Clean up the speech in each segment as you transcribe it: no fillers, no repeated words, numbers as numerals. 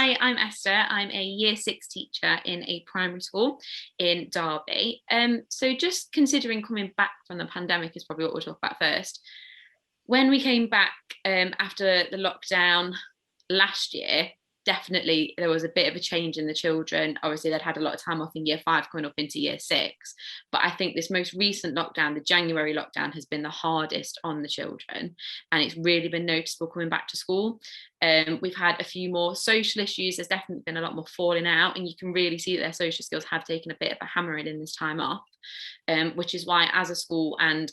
Hi, I'm Esther. I'm a year six teacher in a primary school in Derby. So just considering coming back from the pandemic is probably what we'll talk about first. When we came back after the lockdown last year, definitely there was a bit of a change in the children. Obviously, they'd had a lot of time off in year five coming up into year six. But I think this most recent lockdown, the January lockdown, has been the hardest on the children. And it's really been noticeable coming back to school. We've had a few more social issues. There's definitely been a lot more falling out, and you can really see that their social skills have taken a bit of a hammering in this time off. Which is why, as a school, and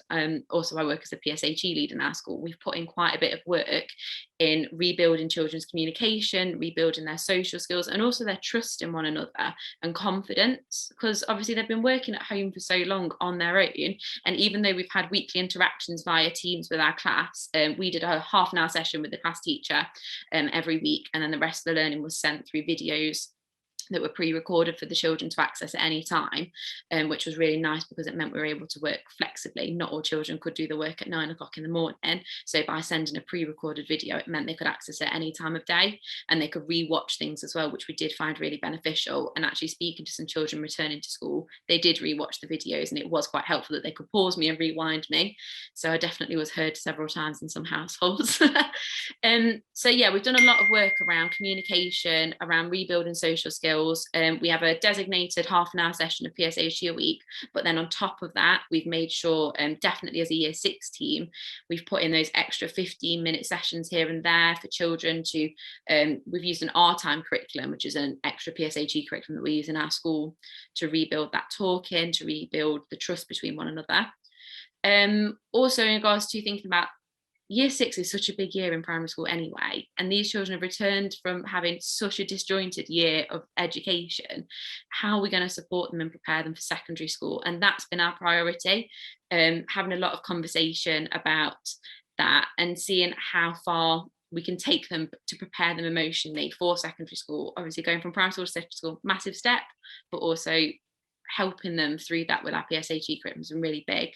also I work as a PSHE lead in our school, we've put in quite a bit of work in rebuilding children's communication, rebuilding their social skills, and also their trust in one another and confidence. Because obviously they've been working at home for so long on their own, and even though we've had weekly interactions via Teams with our class, we did a half an hour session with the class teacher every week, and then the rest of the learning was sent through videos that were pre-recorded for the children to access at any time, which was really nice because it meant we were able to work flexibly. Not all children could do the work at 9 o'clock in the morning, so by sending a pre-recorded video, it meant they could access it at any time of day, and they could re-watch things as well, which we did find really beneficial. And actually, speaking to some children returning to school, they did re-watch the videos, and it was quite helpful that they could pause me and rewind me. So I definitely was heard several times in some households. So yeah, we've done a lot of work around communication, around rebuilding social skills. We have a designated half an hour session of PSHE a week, but then on top of that, we've made sure, definitely as a year six team, we've put in those extra 15-minute sessions here and there for children to, we've used an R-time curriculum, which is an extra PSHE curriculum that we use in our school to rebuild that talking, to rebuild the trust between one another. Also in regards to thinking about year six is such a big year in primary school anyway, and these children have returned from having such a disjointed year of education. How are we going to support them and prepare them for secondary school? And that's been our priority, having a lot of conversation about that and seeing how far we can take them to prepare them emotionally for secondary school. Obviously going from primary school to secondary school, massive step, but also helping them through that with our PSHE curriculum has been really big.